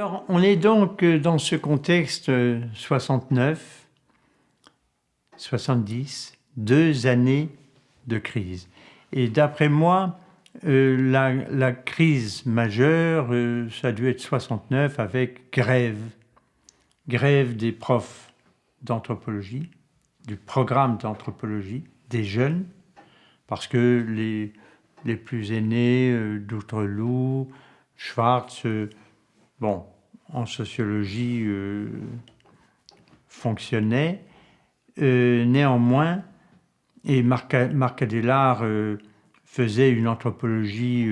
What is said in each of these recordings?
Alors, on est donc dans ce contexte 69, 70, 2 années de crise. Et d'après moi, la crise majeure, ça a dû être 69 avec grève des profs d'anthropologie, du programme d'anthropologie, des jeunes, parce que les plus aînés, Doutre-Loup, Schwartz, bon, en sociologie, fonctionnaient. Néanmoins, et Marc Adélard faisait une anthropologie,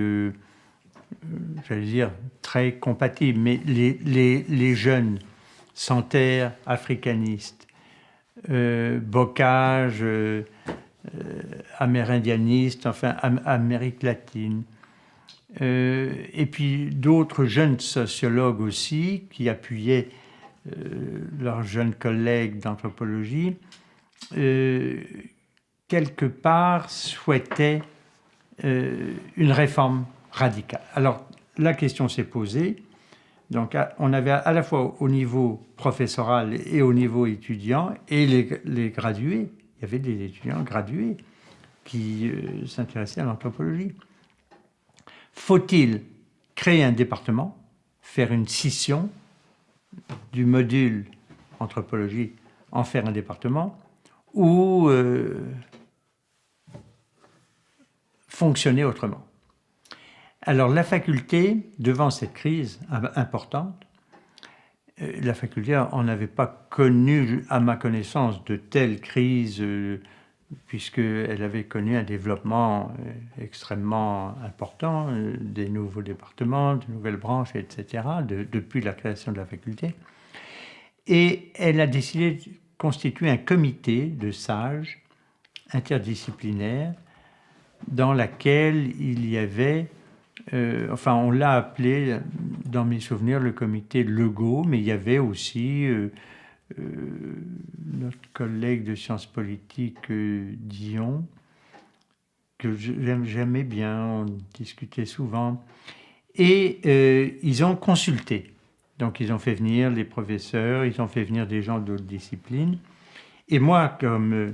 j'allais dire, très compatible, mais les jeunes, Santerre, africanistes, Bocage, amérindianistes, enfin Amérique latine, et puis d'autres jeunes sociologues aussi qui appuyaient leurs jeunes collègues d'anthropologie, quelque part souhaitaient une réforme radicale. Alors la question s'est posée. Donc on avait à la fois au niveau professoral et au niveau étudiant et les gradués. Il y avait des étudiants gradués qui s'intéressaient à l'anthropologie. Faut-il créer un département, faire une scission du module anthropologie, en faire un département, ou fonctionner autrement? Alors la faculté, devant cette crise importante, la faculté, on n'avait pas connu, à ma connaissance, de telles crises, puisqu'elle avait connu un développement extrêmement important, des nouveaux départements, de nouvelles branches, etc., depuis la création de la faculté. Et elle a décidé de constituer un comité de sages interdisciplinaires dans lequel il y avait, enfin on l'a appelé, dans mes souvenirs, le comité Legault, mais il y avait aussi notre collègue de sciences politiques, Dion, que j'aimais bien, on discutait souvent. Et ils ont consulté. Donc ils ont fait venir les professeurs, ils ont fait venir des gens d'autres disciplines. Et moi, comme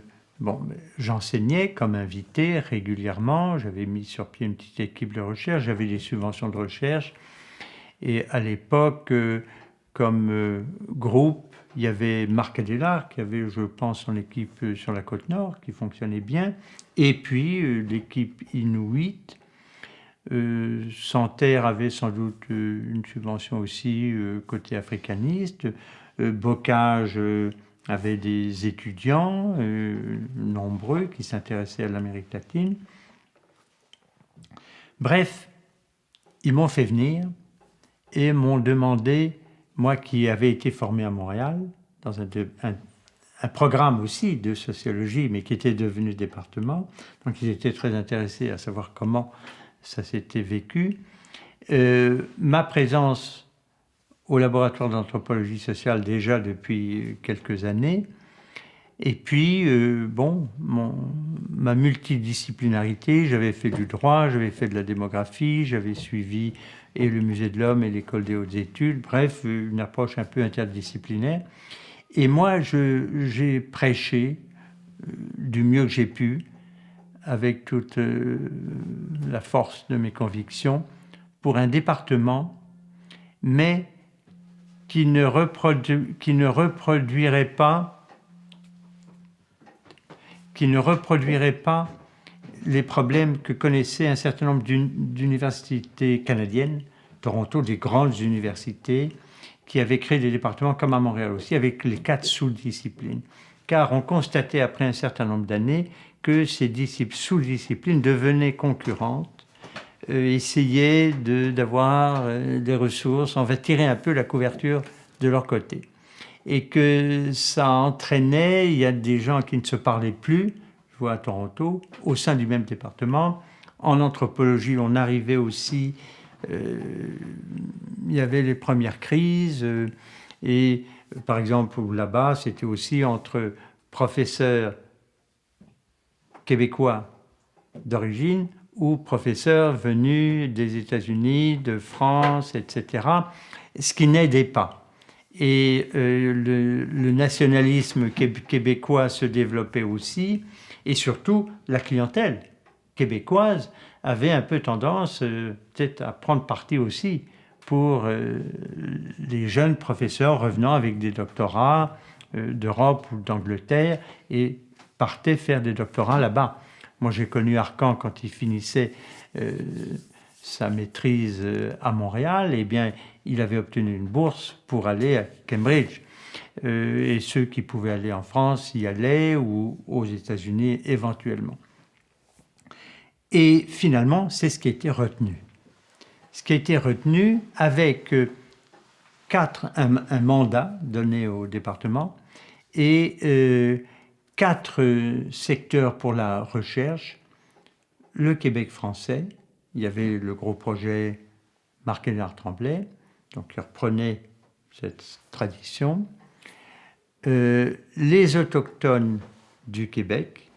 j'enseignais comme invité régulièrement, j'avais mis sur pied une petite équipe de recherche, j'avais des subventions de recherche. Et à l'époque, comme groupe, il y avait Marc Adélard, qui avait, je pense, son équipe sur la Côte-Nord, qui fonctionnait bien. Et puis l'équipe Inuit. Santerre avait sans doute une subvention aussi côté africaniste. Bocage avait des étudiants nombreux qui s'intéressaient à l'Amérique latine. Bref, ils m'ont fait venir et m'ont demandé, moi qui avais été formé à Montréal, dans un programme aussi de sociologie, mais qui était devenu département, donc ils étaient très intéressés à savoir comment ça s'était vécu. Ma présence au laboratoire d'anthropologie sociale déjà depuis quelques années, et puis ma multidisciplinarité, j'avais fait du droit, j'avais fait de la démographie, j'avais suivi et le musée de l'homme et l'école des hautes études, bref, une approche un peu interdisciplinaire. Et moi, j'ai prêché du mieux que j'ai pu, avec toute la force de mes convictions, pour un département, mais qui ne reproduirait pas les problèmes que connaissaient un certain nombre d'universités canadiennes, Toronto, des grandes universités, qui avaient créé des départements comme à Montréal aussi, avec les 4 sous-disciplines. Car on constatait après un certain nombre d'années que ces sous-disciplines devenaient concurrentes, essayaient d'avoir des ressources, on va tirer un peu la couverture de leur côté. Et que ça entraînait, il y a des gens qui ne se parlaient plus, je vois à Toronto, au sein du même département. En anthropologie, on arrivait aussi, il y avait les premières crises, et par exemple là-bas, c'était aussi entre professeurs québécois d'origine ou professeurs venus des États-Unis, de France, etc., ce qui n'aidait pas. Et le nationalisme québécois se développait aussi, et surtout la clientèle québécoise avait un peu tendance peut-être à prendre parti aussi pour les jeunes professeurs revenant avec des doctorats d'Europe ou d'Angleterre et partaient faire des doctorats là-bas. Moi, j'ai connu Arcan quand il finissait sa maîtrise à Montréal. Eh bien, il avait obtenu une bourse pour aller à Cambridge. Et ceux qui pouvaient aller en France y allaient, ou aux États-Unis éventuellement. Et finalement, c'est ce qui a été retenu. Ce qui a été retenu avec un mandat donné au département et 4 secteurs pour la recherche. Le Québec français, il y avait le gros projet Marc-Édouard Tremblay, donc il reprenait cette tradition. Les autochtones du Québec,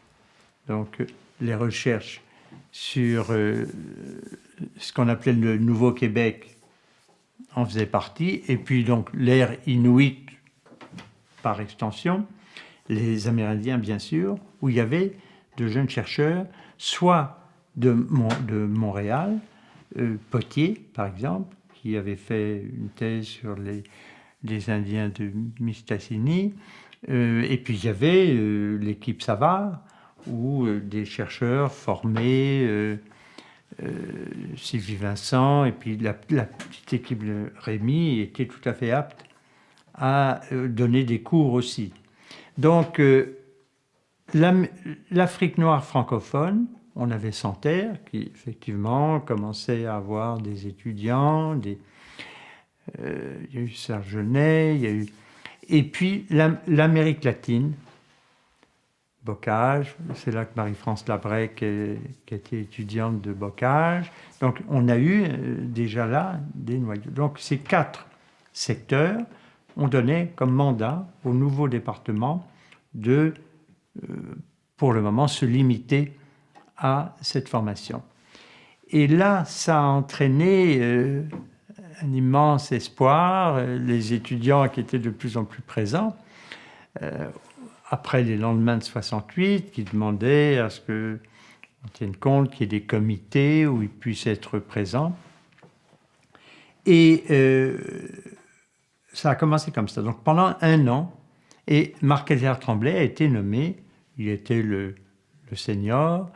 donc les recherches sur ce qu'on appelait le Nouveau-Québec en faisait partie, et puis donc l'ère inuit par extension, les Amérindiens bien sûr, où il y avait de jeunes chercheurs, soit de Montréal, Potier par exemple, qui avait fait une thèse sur les Indiens de Mistassini, et puis il y avait l'équipe Savard, où des chercheurs formés, Sylvie Vincent, et puis la petite équipe de Rémy était tout à fait apte à donner des cours aussi. Donc, l'Afrique noire francophone, on avait Santerre, qui effectivement commençait à avoir des étudiants, il y a eu Serge Genet, il y a eu... Et puis l'Amérique latine, Bocage, c'est là que Marie-France Labrec qui était étudiante de Bocage. Donc on a eu déjà là des noyaux. Donc ces 4 secteurs ont donné comme mandat au nouveau département de, pour le moment, se limiter à cette formation. Et là, ça a entraîné un immense espoir, les étudiants qui étaient de plus en plus présents, après les lendemains de 68, qui demandaient à ce qu'on tienne compte qu'il y ait des comités où ils puissent être présents. Et ça a commencé comme ça. Donc pendant 1 an, et Marc-Édouard Tremblay a été nommé, il était le senior,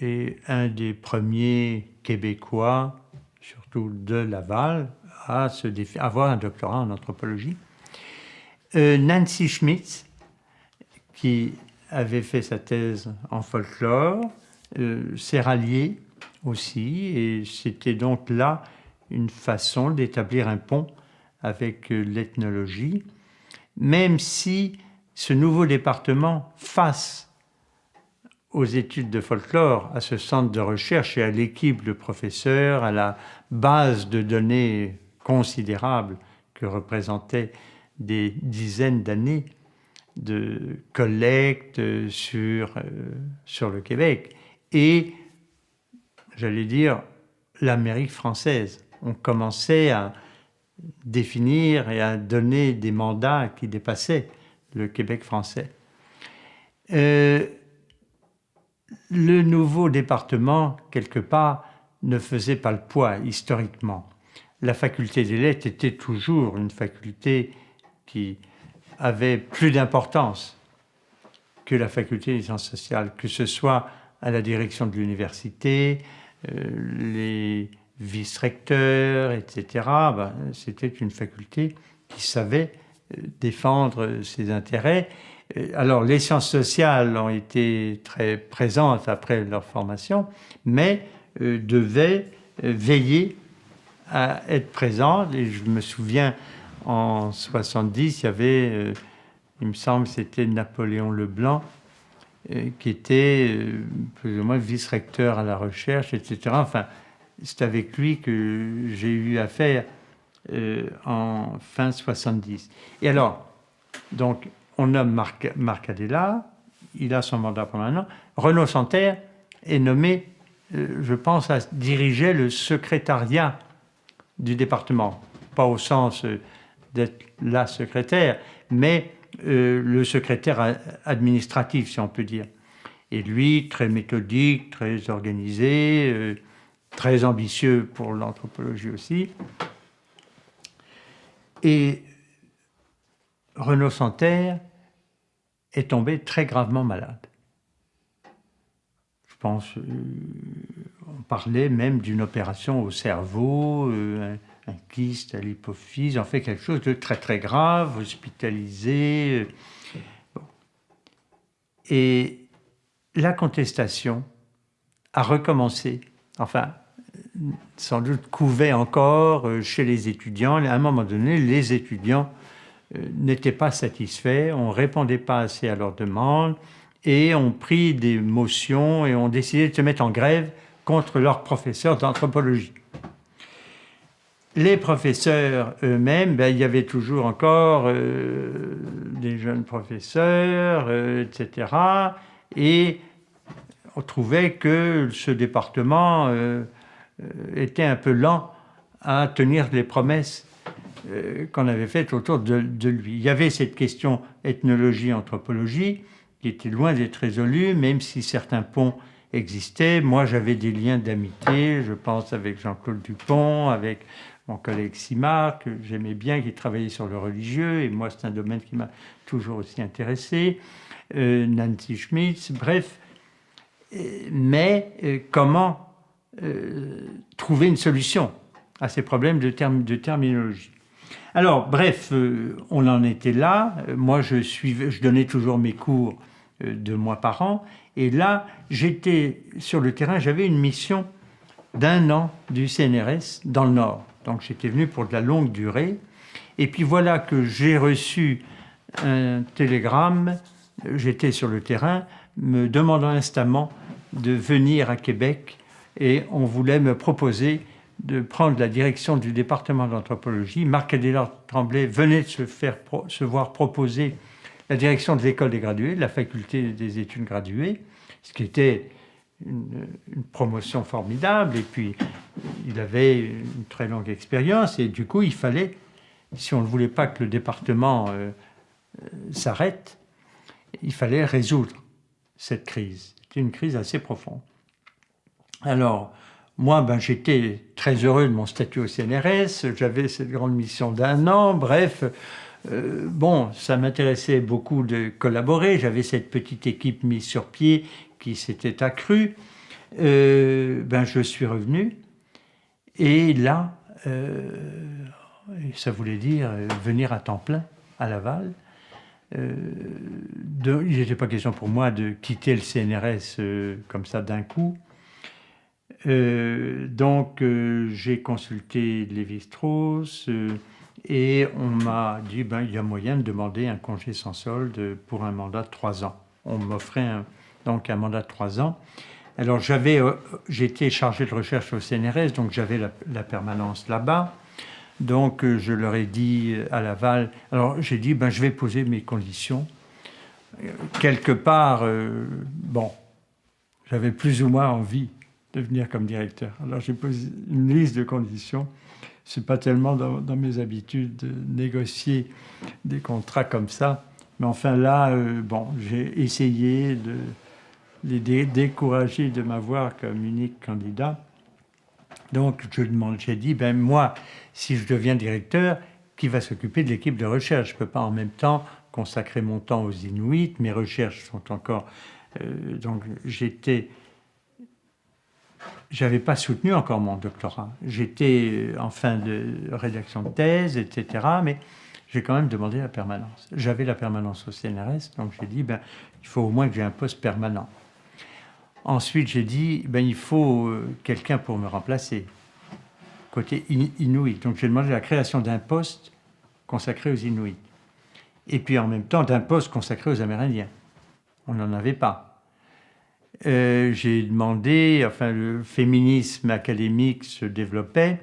et un des premiers Québécois, surtout de Laval, à avoir un doctorat en anthropologie. Nancy Schmitz, qui avait fait sa thèse en folklore, s'est ralliée aussi, et c'était donc là une façon d'établir un pont avec l'ethnologie, même si ce nouveau département, face aux études de folklore, à ce centre de recherche et à l'équipe de professeurs, à la base de données considérable que représentaient des dizaines d'années de collecte sur le Québec, et, j'allais dire, l'Amérique française. On commençait à définir et à donner des mandats qui dépassaient le Québec français. Le nouveau département, quelque part, ne faisait pas le poids historiquement. La faculté des lettres était toujours une faculté qui avait plus d'importance que la faculté des sciences sociales, que ce soit à la direction de l'université, les vice-recteurs, etc. C'était une faculté qui savait défendre ses intérêts. Alors, les sciences sociales ont été très présentes après leur formation, mais devaient veiller à être présentes. Et je me souviens, en 70, il y avait, il me semble, c'était Napoléon Leblanc, qui était plus ou moins vice-recteur à la recherche, etc. Enfin, c'est avec lui que j'ai eu affaire en fin 70. Et alors, donc, on nomme Marc Adela, il a son mandat pendant 1 an. Renaud Santerre est nommé je pense, dirigeait le secrétariat du département. Pas au sens d'être la secrétaire, mais le secrétaire administratif, si on peut dire. Et lui, très méthodique, très organisé, très ambitieux pour l'anthropologie aussi. Et Renaud Santerre est tombé très gravement malade. Je pense, on parlait même d'une opération au cerveau, un kyste à l'hypophyse, en fait quelque chose de très très grave, hospitalisé. Bon. Et la contestation a recommencé, enfin, sans doute couvait encore chez les étudiants. À un moment donné, les étudiants n'étaient pas satisfaits, on ne répondait pas assez à leurs demandes et ont pris des motions et ont décidé de se mettre en grève contre leurs professeurs d'anthropologie. Les professeurs eux-mêmes, il y avait toujours encore des jeunes professeurs, etc. Et on trouvait que ce département était un peu lent à tenir les promesses qu'on avait faites autour de lui. Il y avait cette question ethnologie-anthropologie qui était loin d'être résolue, même si certains ponts existaient. Moi, j'avais des liens d'amitié, je pense avec Jean-Claude Dupont, avec mon collègue Simard, que j'aimais bien, qui travaillait sur le religieux, et moi, c'est un domaine qui m'a toujours aussi intéressé. Nancy Schmitz, bref. Mais comment trouver une solution à ces problèmes de terminologie? Alors, bref, on en était là. Moi, je donnais toujours mes cours 2 mois par an. Et là, j'étais sur le terrain, j'avais une mission d'1 an du CNRS dans le Nord. Donc, j'étais venu pour de la longue durée. Et puis voilà que j'ai reçu un télégramme, j'étais sur le terrain, me demandant instamment de venir à Québec. Et on voulait me proposer de prendre la direction du département d'anthropologie. Marc Adélard-Tremblay venait de se voir proposer la direction de l'école des gradués, de la faculté des études graduées, ce qui était une promotion formidable. Et puis, il avait une très longue expérience. Et du coup, il fallait, si on ne voulait pas que le département s'arrête, il fallait résoudre cette crise. C'était une crise assez profonde. Alors, moi, j'étais très heureux de mon statut au CNRS, j'avais cette grande mission d'1 an, bref, ça m'intéressait beaucoup de collaborer, j'avais cette petite équipe mise sur pied qui s'était accrue. Je suis revenu, et là, ça voulait dire venir à temps plein à Laval. Il n'était pas question pour moi de quitter le CNRS comme ça d'un coup. Donc, j'ai consulté Lévi-Strauss et on m'a dit il y a moyen de demander un congé sans solde pour un mandat de 3 ans. On m'offrait donc un mandat de 3 ans. Alors, j'étais chargé de recherche au CNRS, donc j'avais la permanence là-bas. Donc, je leur ai dit à Laval, alors j'ai dit je vais poser mes conditions. Quelque part, j'avais plus ou moins envie de venir comme directeur. Alors j'ai posé une liste de conditions. C'est pas tellement dans mes habitudes de négocier des contrats comme ça. Mais enfin là, j'ai essayé de les décourager de m'avoir comme unique candidat. Donc j'ai dit, moi, si je deviens directeur, qui va s'occuper de l'équipe de recherche? Je ne peux pas en même temps consacrer mon temps aux Inuits. Mes recherches sont encore... donc j'avais pas soutenu encore mon doctorat. J'étais en fin de rédaction de thèse, etc. Mais j'ai quand même demandé la permanence. J'avais la permanence au CNRS, donc j'ai dit, il faut au moins que j'ai un poste permanent. Ensuite, j'ai dit, il faut quelqu'un pour me remplacer, côté Inuit. Donc j'ai demandé la création d'un poste consacré aux Inuits. Et puis en même temps, d'un poste consacré aux Amérindiens. On n'en avait pas. J'ai demandé, le féminisme académique se développait,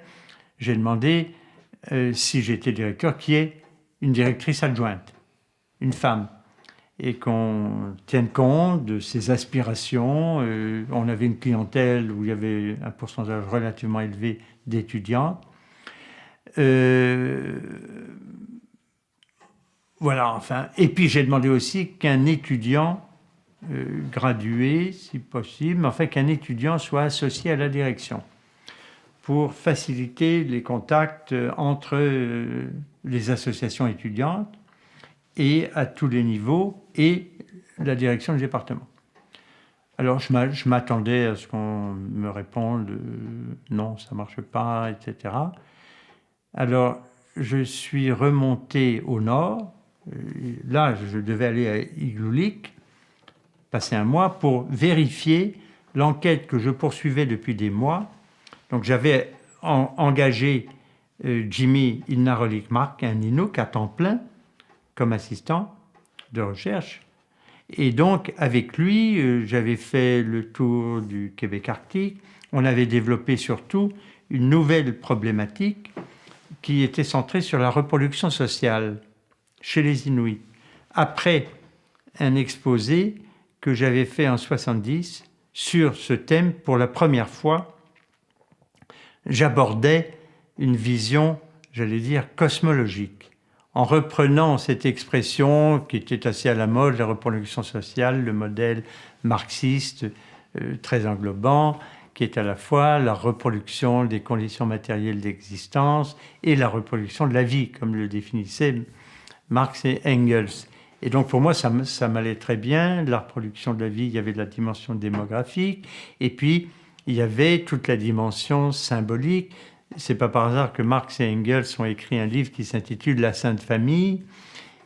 j'ai demandé si j'étais directeur qu'il y ait une directrice adjointe, une femme. et qu'on tienne compte de ses aspirations. On avait une clientèle où il y avait un pourcentage relativement élevé d'étudiants. Voilà, enfin. Et puis j'ai demandé aussi qu'un étudiant gradué, si possible, mais enfin qu'un étudiant soit associé à la direction pour faciliter les contacts entre les associations étudiantes et à tous les niveaux et la direction du département. Alors je m'attendais à ce qu'on me réponde non, ça ne marche pas, etc. Alors je suis remonté au nord. Là, je devais aller à Igloolik, passer un mois pour vérifier l'enquête que je poursuivais depuis des mois. Donc j'avais engagé Jimmy Ilnarolik-Mark, un Inuk à temps plein, comme assistant de recherche. Et donc avec lui, j'avais fait le tour du Québec arctique. On avait développé surtout une nouvelle problématique qui était centrée sur la reproduction sociale chez les Inuits. Après un exposé que j'avais fait en 70 sur ce thème, pour la première fois, j'abordais une vision, j'allais dire, cosmologique, en reprenant cette expression qui était assez à la mode, la reproduction sociale, le modèle marxiste très englobant, qui est à la fois la reproduction des conditions matérielles d'existence et la reproduction de la vie, comme le définissaient Marx et Engels. Et donc pour moi, ça m'allait très bien. La reproduction de la vie, il y avait de la dimension démographique, et puis il y avait toute la dimension symbolique. C'est pas par hasard que Marx et Engels ont écrit un livre qui s'intitule La Sainte Famille.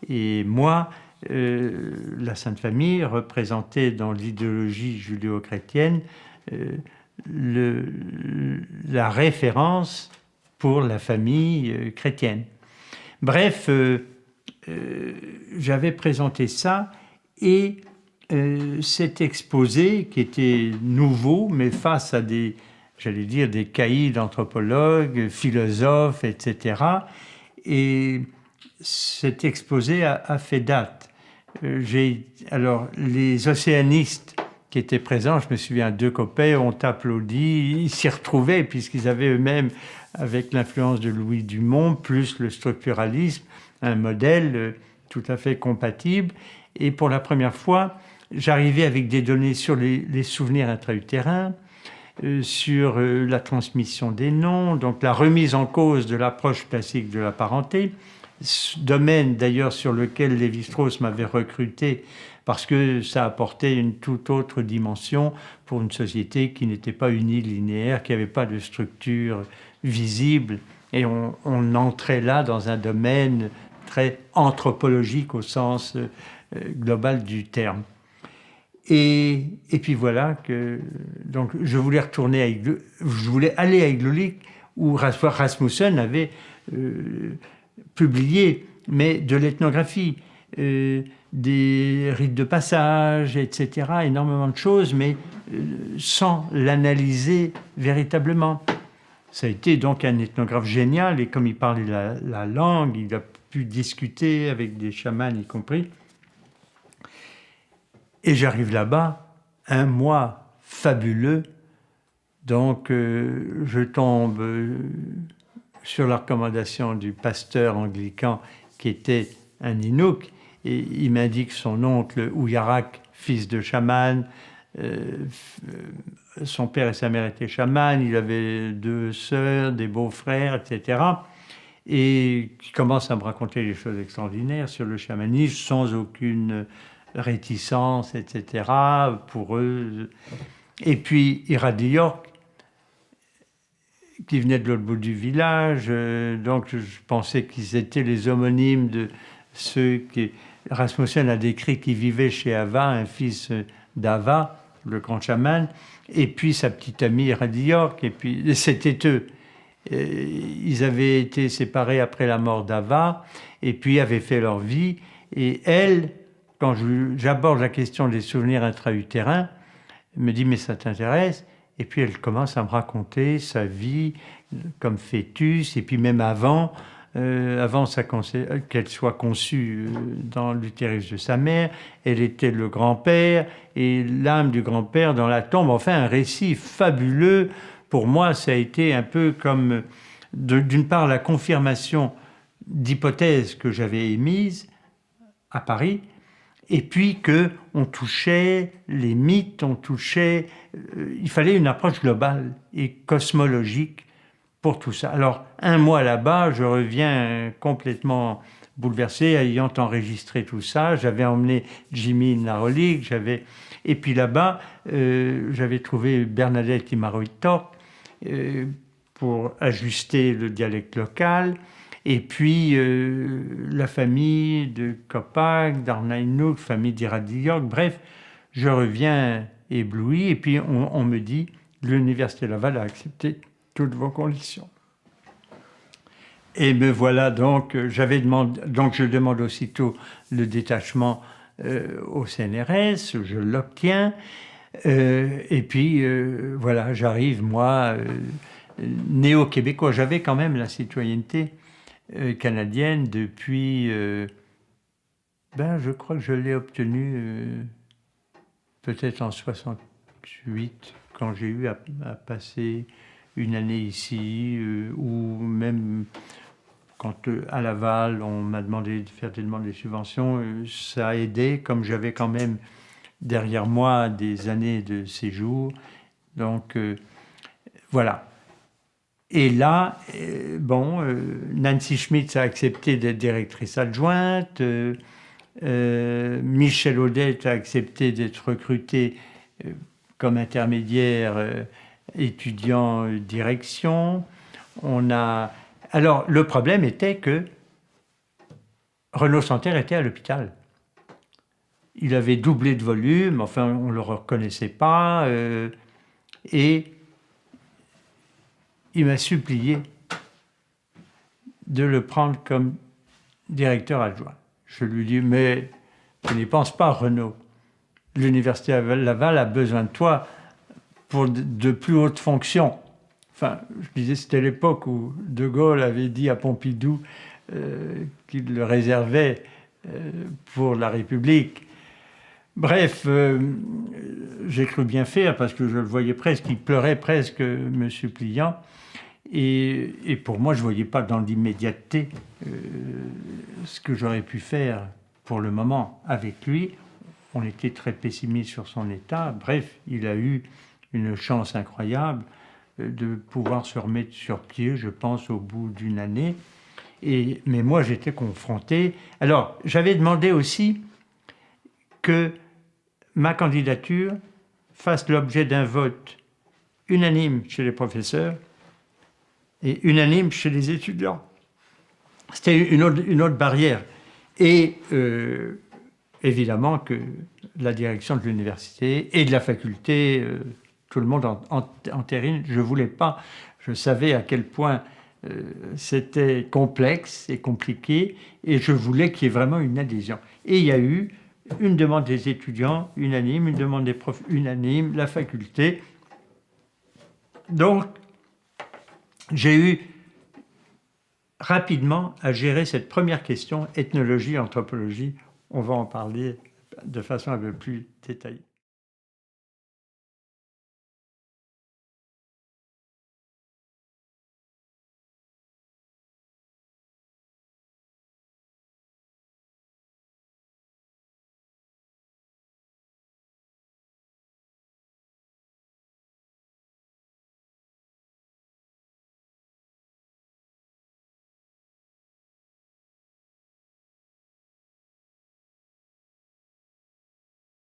Et moi, la Sainte Famille représentait dans l'idéologie judéo-chrétienne la référence pour la famille chrétienne. Bref, j'avais présenté ça et cet exposé qui était nouveau, mais face à des, j'allais dire, des caïds d'anthropologues, philosophes, etc. Et cet exposé a fait date. Alors, les océanistes qui étaient présents, je me souviens, 2 copains ont applaudi, ils s'y retrouvaient puisqu'ils avaient eux-mêmes, avec l'influence de Louis Dumont, plus le structuralisme, un modèle tout à fait compatible. Et pour la première fois, j'arrivais avec des données sur les souvenirs intra-utérins, sur la transmission des noms, donc la remise en cause de l'approche classique de la parenté, domaine d'ailleurs sur lequel Lévi-Strauss m'avait recruté parce que ça apportait une toute autre dimension pour une société qui n'était pas unilinéaire, qui n'avait pas de structure visible. Et on entrait là dans un domaine très anthropologique au sens global du terme. Et puis voilà que donc je voulais aller à Igloolik où Rasmussen avait publié, mais de l'ethnographie, des rites de passage, etc., énormément de choses, mais sans l'analyser véritablement. Ça a été donc un ethnographe génial, et comme il parlait la langue, il a pu discuter avec des chamans y compris. Et j'arrive là-bas, un mois fabuleux, donc je tombe sur la recommandation du pasteur anglican qui était un Inuk, et il m'indique son oncle Ouyarak, fils de chaman. Son père et sa mère étaient chamans, il avait 2 sœurs, des beaux-frères, etc. Et qui commence à me raconter des choses extraordinaires sur le chamanisme sans aucune réticence, etc. pour eux. Et puis Iradi York, qui venait de l'autre bout du village, donc je pensais qu'ils étaient les homonymes de ceux que Rasmussen a décrit qui vivaient chez Ava, un fils d'Ava, le grand chaman, et puis sa petite amie Iradi York, et puis c'était eux. Ils avaient été séparés après la mort d'Ava, et puis avaient fait leur vie, et elle, quand j'aborde la question des souvenirs intra-utérins, elle me dit « mais ça t'intéresse ?» Et puis elle commence à me raconter sa vie comme fœtus, et puis même avant, avant qu'elle soit conçue dans l'utérus de sa mère. Elle était le grand-père et l'âme du grand-père dans la tombe. Enfin, un récit fabuleux. Pour moi, ça a été un peu comme, d'une part, la confirmation d'hypothèses que j'avais émises à Paris, et puis qu'on touchait les mythes, il fallait une approche globale et cosmologique pour tout ça. Alors, un mois là-bas, je reviens complètement bouleversé, ayant enregistré tout ça. J'avais emmené Jimmy Narolic, et puis là-bas, j'avais trouvé Bernadette Imaroitorp pour ajuster le dialecte local. Et puis, la famille de Copac, d'Arnaïnouk, famille d'Iradiok, bref, je reviens ébloui. Et puis, on me dit, l'Université Laval a accepté toutes vos conditions. Et me voilà donc, donc je demande aussitôt le détachement au CNRS, je l'obtiens. Et puis, voilà, j'arrive, moi, néo-québécois. J'avais quand même la citoyenneté canadienne depuis, je crois que je l'ai obtenue peut-être en 68, quand j'ai eu à passer une année ici, ou même quand à Laval, on m'a demandé de faire des demandes de subventions, ça a aidé, comme j'avais quand même derrière moi des années de séjour. Donc, voilà. Et là, Nancy Schmitz a accepté d'être directrice adjointe, Michel Audet a accepté d'être recruté comme intermédiaire étudiant direction. Alors, le problème était que Renaud Santerre était à l'hôpital. Il avait doublé de volume, enfin, on ne le reconnaissait pas, et il m'a supplié de le prendre comme directeur adjoint. Je lui dis, mais je n'y pense pas, Renaud. L'Université Laval a besoin de toi pour de plus hautes fonctions. Enfin, je disais, c'était l'époque où De Gaulle avait dit à Pompidou qu'il le réservait pour la République. Bref, j'ai cru bien faire parce que je le voyais presque, il pleurait presque me suppliant. Et pour moi, je ne voyais pas dans l'immédiateté ce que j'aurais pu faire pour le moment avec lui. On était très pessimiste sur son état. Bref, il a eu une chance incroyable de pouvoir se remettre sur pied, je pense, au bout d'une année. Mais moi, j'étais confronté. Alors, j'avais demandé aussi que ma candidature fasse l'objet d'un vote unanime chez les professeurs et unanime chez les étudiants. C'était une autre barrière. Et évidemment que la direction de l'université et de la faculté, tout le monde entérine. Je ne voulais pas, je savais à quel point c'était complexe et compliqué, et je voulais qu'il y ait vraiment une adhésion. Et il y a eu une demande des étudiants unanime, une demande des profs unanime, la faculté. Donc, j'ai eu rapidement à gérer cette première question, ethnologie, anthropologie. On va en parler de façon un peu plus détaillée.